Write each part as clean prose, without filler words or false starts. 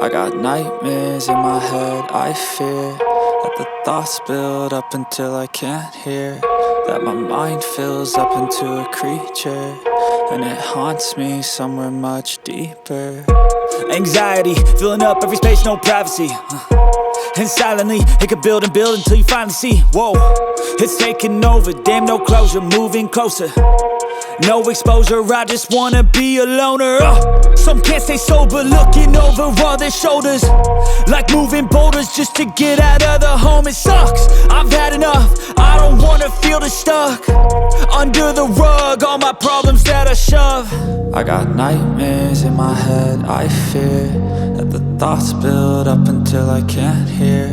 I got nightmares in my head, I fear that the thoughts build up until I can't hear, that my mind fills up into a creature, and it haunts me somewhere much deeper. Anxiety, filling up every space, no privacy. And silently, it could build and build until you finally see, whoa, it's taking over, damn no closure, moving closer. No exposure, I just wanna be a loner. Some can't stay sober, looking over all their shoulders, like moving boulders just to get out of the home. It sucks, I've had enough, I don't wanna feel the stuck under the rug, all my problems that I shove. I got nightmares in my head, I fear that the thoughts build up until I can't hear,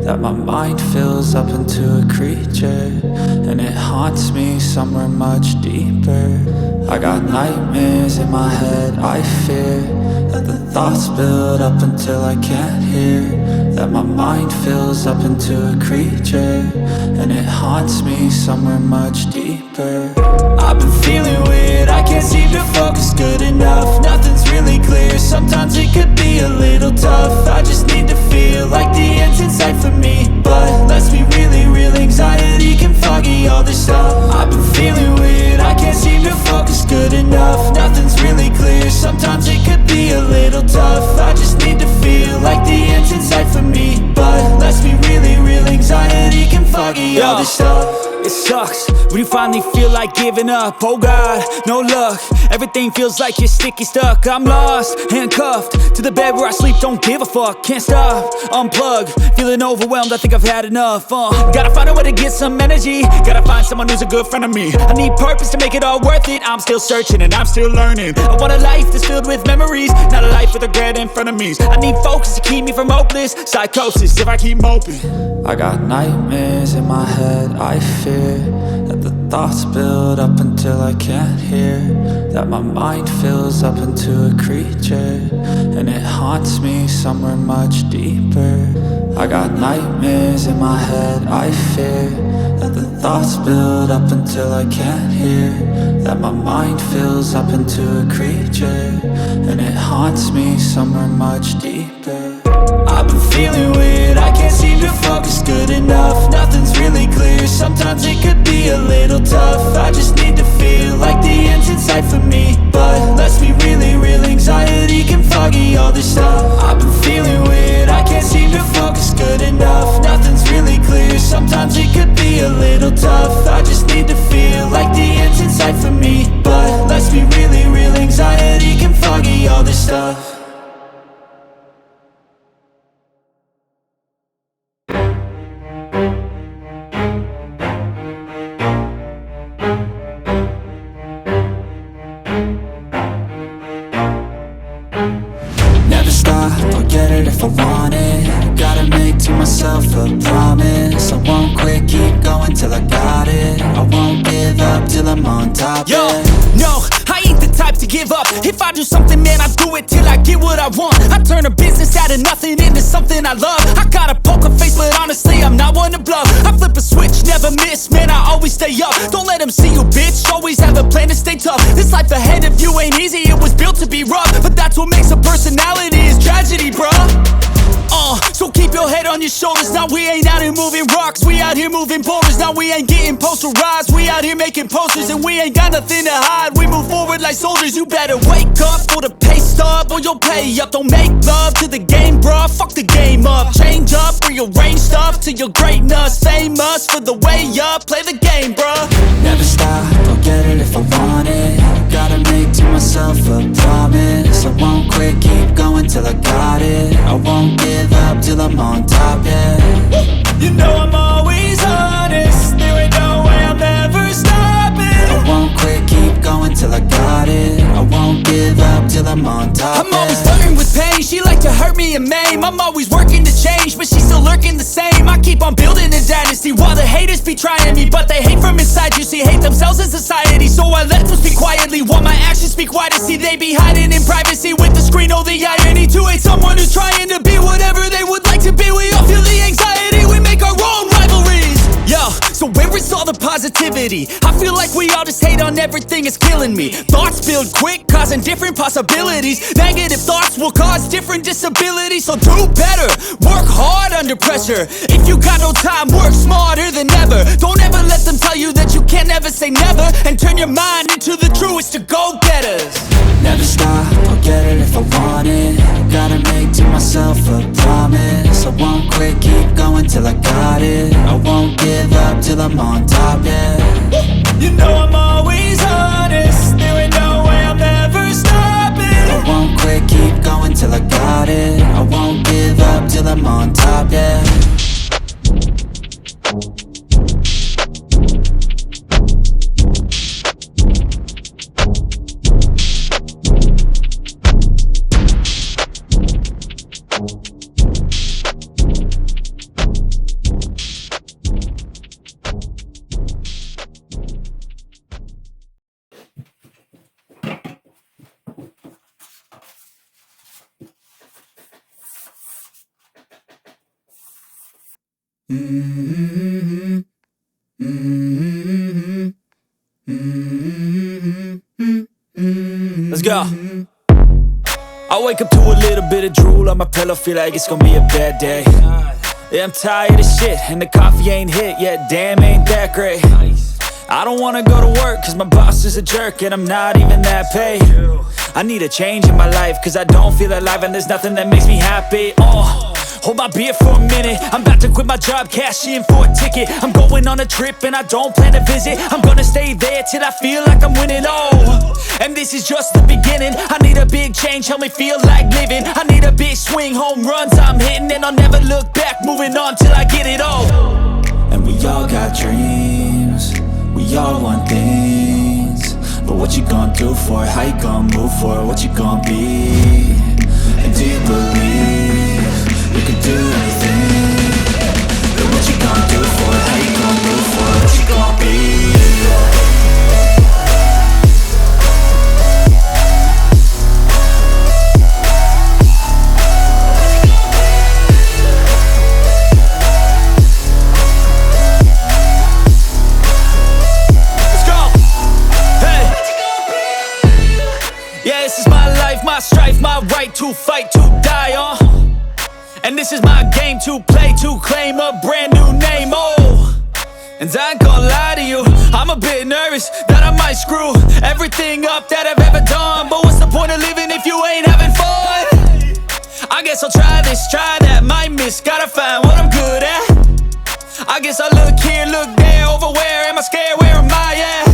that my mind fills up into a creature, and it haunts me somewhere much deeper. I got nightmares in my head, I fear that the thoughts build up until I can't hear, that my mind fills up into a creature, and it haunts me somewhere much deeper. I've been feeling weird, I can't seem to focus good enough, nothing's really clear, sometimes it could be a little tough. I just need to feel like the end's in sight for me, but let's be really real, anxiety can foggy all this stuff. I've been feeling weird, I can't seem to focus good enough, nothing's really clear, sometimes it could be a little tough. I just need to feel like the end's in sight for me, but let's be really real, anxiety can foggy all this stuff. It sucks when you finally feel like giving up. Oh God, no luck, everything feels like you're sticky stuck. I'm lost, handcuffed to the bed where I sleep, don't give a fuck. Can't stop, unplug, feeling overwhelmed, I think I've had enough. Gotta find a way to get some energy, gotta find someone who's a good friend of me. I need purpose to make it all worth it, I'm still searching and I'm still learning. I want a life that's filled with memories, not a life with regret in front of me. I need focus to keep me from hopeless psychosis if I keep moping. I got nightmares in my head, I fear that the thoughts build up until I can't hear, that my mind fills up into a creature, and it haunts me somewhere much deeper. I got nightmares in my head, I fear that the thoughts build up until I can't hear, that my mind fills up into a creature, and it haunts me somewhere much deeper. I've been feeling weird, I can't seem to focus good enough, nothing's really clear, sometimes it could be a little tough. I just need to feel like the end's in sight for me, but let's be really real, anxiety can foggy all this stuff. I've been feeling weird, I can't seem to focus good enough, nothing's really clear, sometimes it could be a little tough. I just need to feel like the end's in sight for me, but let's be really real, anxiety can foggy all this stuff. If I want it, gotta make to myself a promise. I won't quit, keep going till I got it. I won't give up till I'm on top. Yo, no, I ain't the type to give up. If I do something, man, I do it till I get what I want. I turn a business out of nothing into something I love. I got a poker face, but honestly, I'm not one to bluff. I flip a switch, never miss, man, I always stay up. Don't let them see you, bitch, always have a plan to stay tough. This life ahead of you ain't easy, it was built to be rough, but that's what makes a personality, is tragedy, bruh. So keep your head on your shoulders. Now we ain't out here moving rocks, we out here moving boulders. Now we ain't getting posterized, we out here making posters, and we ain't got nothing to hide. We move forward like soldiers. You better wake up for the pay stub, or you'll pay up. Don't make love to the game, bruh, fuck the game up. Change up, rearrange stuff to your greatness. Famous for the way up, play the game, bruh. Never stop, I'll get it if I want it. Gotta make to myself a promise. I won't quit, keep going till I got it. I won't give up till I'm on top, yeah. You know I'm always honest, there ain't no way I'm ever stopping. I won't quit, keep going till I got it. I won't give up till I'm on top, I'm always flirting with pain, she like to hurt me and maim. I'm always working to change, but she's still lurking the same. I keep on building a dynasty while the haters be trying me, but they hate from inside. You see, hate themselves in society, so I let them speak quietly while my actions speak wider. See, they be hiding in privacy with the screen. Oh, the irony to hate someone who's trying to be whatever they would like to be. We all feel the anxiety, we make our own rivalries. Yo, so where is all the positivity. I feel like we all just hate on everything, it's killing me. Thoughts build quick, causing different possibilities. Negative thoughts will cause different disabilities. So do better, work hard under pressure. If you got no time, work smarter than ever. Don't ever let them tell you that you can't never say never. And turn your mind into the truest to go-getters. Never stop, I'll get it if I want it. Gotta make to myself a promise. I won't quit, keep going till I got it. I won't give up till I'm on top, yeah. You know I'm always honest. There ain't no way I'm ever stopping. I won't quit, keep going till I got it. I won't give up till I'm on top, yeah. Let's go. I wake up to a little bit of drool on my pillow, feel like it's gonna be a bad day. Yeah, I'm tired of shit, and the coffee ain't hit yet, damn, ain't that great. I don't wanna go to work, cause my boss is a jerk, and I'm not even that paid. I need a change in my life, cause I don't feel alive, and there's nothing that makes me happy. Hold my beer for a minute, I'm about to quit my job, cash in for a ticket. I'm going on a trip and I don't plan to visit. I'm gonna stay there till I feel like I'm winning, and this is just the beginning. I need a big change, help me feel like living. I need a big swing, home runs I'm hitting, and I'll never look back, moving on till I get it all. And we all got dreams, we all want things, but what you gonna do for it? How you gonna move for it? What you gonna be? And do you believe you can do anything? But what you gonna do for it? How you gonna move for it? What you gonna be? My strife, my right to fight, to die on. And this is my game to play, to claim a brand new name, And I ain't gonna lie to you, I'm a bit nervous that I might screw everything up that I've ever done. But what's the point of living if you ain't having fun? I guess I'll try this, try that, might miss, gotta find what I'm good at. I guess I look here, look there, over where am I scared, where am I at?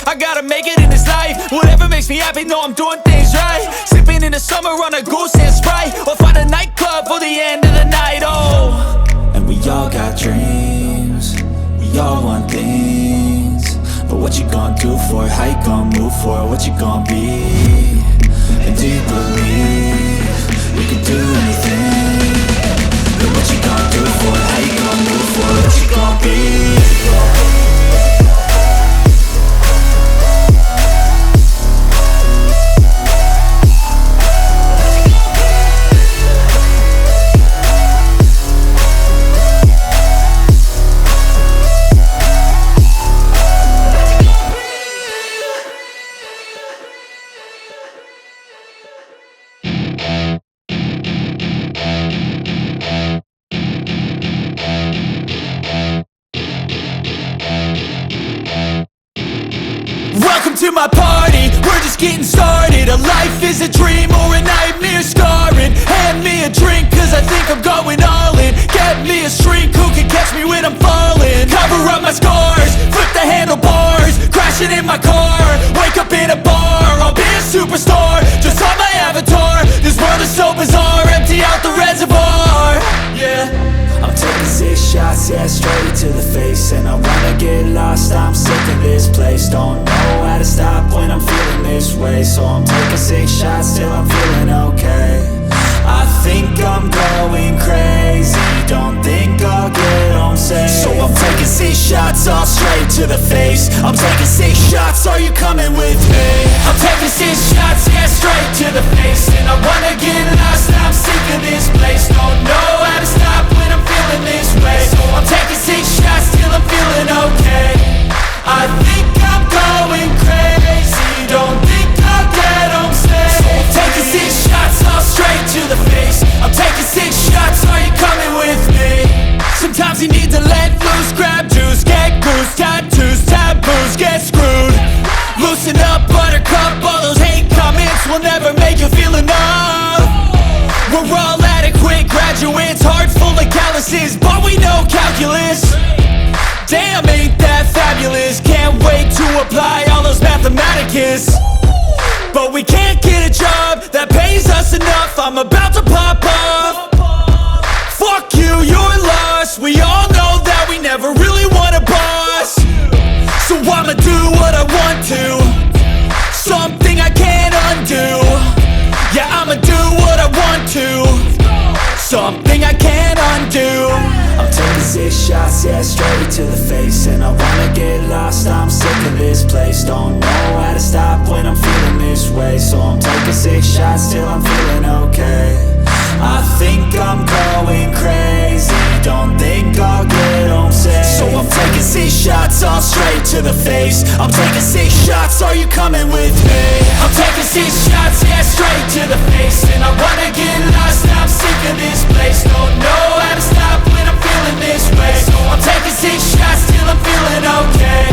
I gotta make it in this life, whatever makes me happy, know I'm doing things right. Sipping in the summer on a goose and Sprite, or find a nightclub for the end of the night, And we all got dreams, we all want things, but what you gonna do for it? How you gonna move for it? What you gonna be? And do you believe you can do anything? But what you gonna do for it? How you gonna move for it? What you gonna be? To my party, we're just getting started. A life is a dream or a nightmare scarring. Hand me a drink cause I think I'm going all in. Get me a shrink who can catch me when I'm falling. Cover up my scars, flip the handlebars, crashing in my car, wake up in a bar. I'll be a superstar, just on my avatar. This world is so bizarre, empty out the reservoir. Yeah, I'm taking 6 shots, yeah, straight to the face. And I wanna get lost, I'm sick of this place. Don't know how to stop when I'm feeling this way. So I'm taking 6 shots till I'm feeling okay. I think I'm going crazy, don't think I'll get home safe. So I'm taking 6 shots, all straight to the face. I'm taking 6 shots, are you coming with me? I'm taking 6 shots, yeah, straight to the face. And I wanna get lost, I'm sick of this place. Don't know how to stop when I'm feeling feeling this way. So I'm taking 6 shots till I'm feeling okay. I think I'm going crazy, don't think I'll get home safe. So I'm taking 6 shots all straight to the face. I'm taking 6 shots, are you coming with me? Sometimes you need to let loose, grab juice, get goose, tattoos, taboos, get screwed. Loosen up, buttercup, all those hate comments will never make you feel enough. We're all adequate graduates, heart full of calluses, but we know calculus. Damn, ain't that fabulous? Can't wait to apply all those mathematicus. But we can't get a job that pays us enough. I'm about to pop off. Fuck you, you're lost. We all know that we never really want a boss. So I'ma do what I want to, something I can't undo. Yeah, I'ma do what I want to, something I can't undo. I'm taking 6 shots, yeah, straight to the face. And I wanna get lost, I'm sick of this place. Don't know how to stop when I'm feeling this way. So I'm taking 6 shots till I'm feeling okay. I think I'm going crazy, don't think I'll get home safe. So I'm taking 6 shots all straight to the face. I'm taking 6 shots, are you coming with me? I'm taking 6 shots, yeah, straight to the face. And I wanna get lost, I'm sick of this place. Don't know how to stop when I'm feeling this way. So I'm taking 6 shots till I'm feeling okay.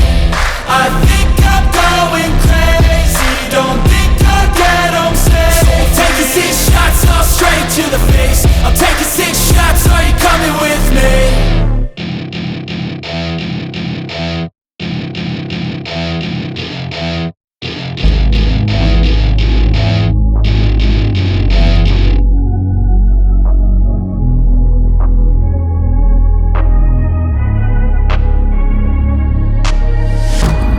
I think I'm going crazy, don't think I'll get home safe. So I'm taking 6 shots all straight to the face. I'm taking 6 shots, are you coming with me?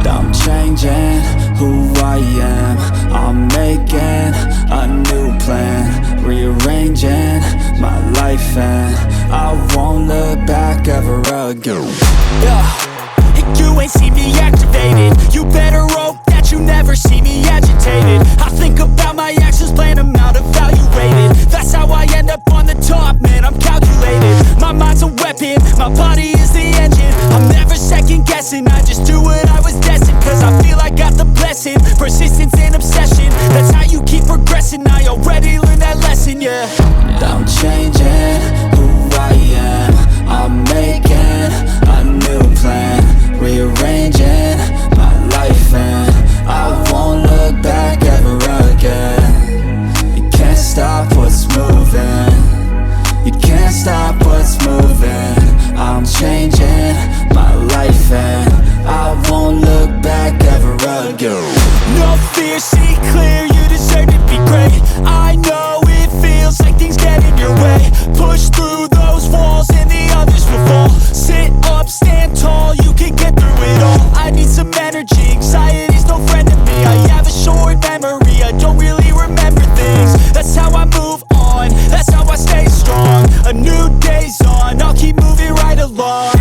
I'm changing who I am. I'm making a new plan, rearranging my life, and I won't look back ever again. Yeah, you ain't see me activated. You better hope that you never see me agitated. I think about my actions, plan them out, evaluated. That's how I end up on the top, man, I'm calculated. My mind's a weapon, my body is the engine. I'm never second guessing, I just do what I was destined. Cause I feel I got the blessing, persistence and obsession. That's how you keep progressing, I already learned that lesson, yeah. I'm changing who I am. I'm making a new plan, rearranging my life, and I won't look back ever again. You can't stop what's moving, you can't stop what's moving. I'm changing my life, and I won't look back ever again. No fear, see clear, you deserve to be great. I know it feels like things get in your way. Push through those walls and the others will fall. Sit up, stand tall, you can get through it all. I need some energy, anxiety's no friend to me. I have a short memory, I don't really remember things. That's how I move on, that's how I stay strong. A new day's on, I'll keep moving right along.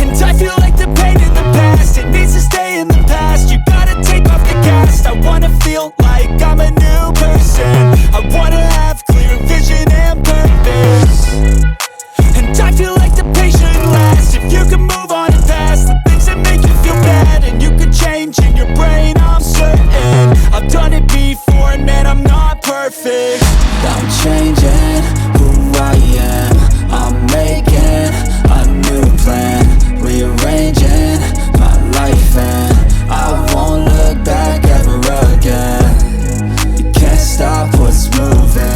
And I feel like the pain in the past, it needs to stay in the past. You gotta take off the cast. I wanna feel like I'm a new person. I wanna have clear vision and purpose. And I feel like the pain shouldn't last. If you can move on and past the things that make you feel bad, and you could change in your brain, I'm certain. I've done it before and man, I'm not perfect. I'm changing who I am. I'm making a new plan, rearranging my life, and I won't look back ever again. You can't stop what's moving,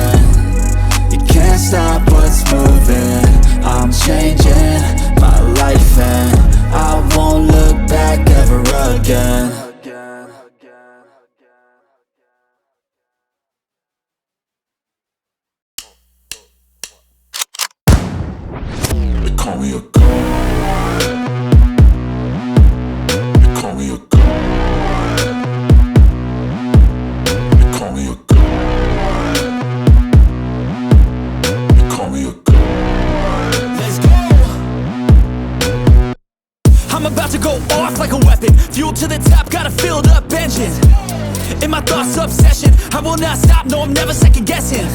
filled up engine. In my thoughts, obsession, I will not stop, no, I'm never second guessing.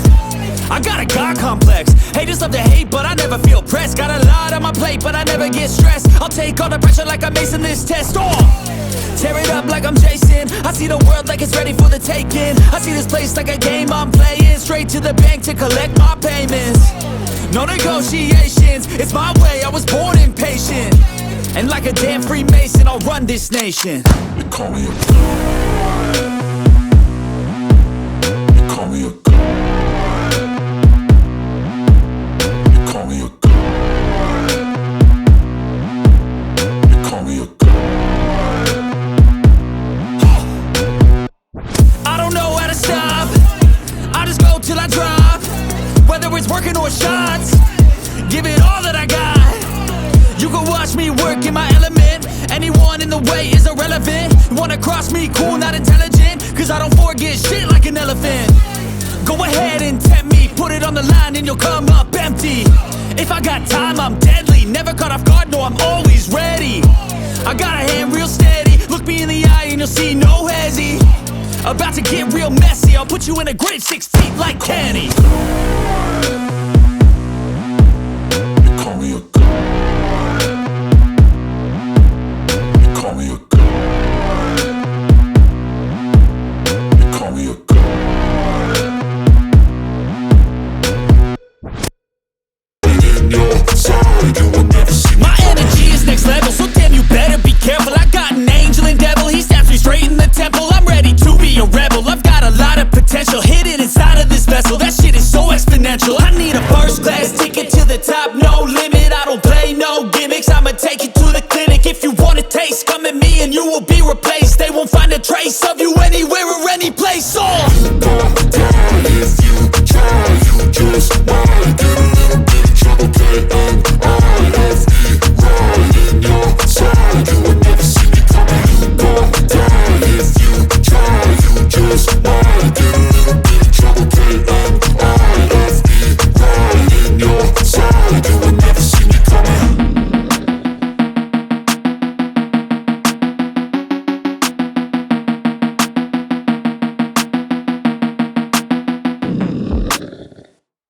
I got a God complex, haters love to hate, but I never feel pressed. Got a lot on my plate, but I never get stressed. I'll take all the pressure like I'm acing this test. Tear it up like I'm Jason. I see the world like it's ready for the taking. I see this place like a game I'm playing. Straight to the bank to collect my payments. No negotiations, it's my way, I was born impatient. And like a damn Freemason, I'll run this nation. They call me a god. They call me a god. They call me a god. They call me a god. I don't know how to stop, I just go till I drop. Whether it's working or shots, give it all that I got. You can watch me work in my element. Anyone in the way is irrelevant. You wanna cross me, cool, not intelligent, cause I don't forget shit like an elephant. Go ahead and tempt me, put it on the line and you'll come up empty. If I got time, I'm deadly, never caught off guard, no, I'm always ready. I got a hand real steady, look me in the eye and you'll see no hezzy. About to get real messy, I'll put you in a grid 6 feet like Kenny. They call me a god. They call me a god. They call me a god. In your side, you will never see me. My energy is next level, so damn you better be careful. I got an angel and devil, he snaps me straight in the temple. I'm ready to be a rebel, I've got a lot of potential hidden inside of this vessel. That shit is so exponential. I need a first class ticket to the top, no limit. I don't play no gimmicks, I'ma take you to the clinic. If you want a taste, come at me and you will be replaced. They won't find a trace of you anywhere.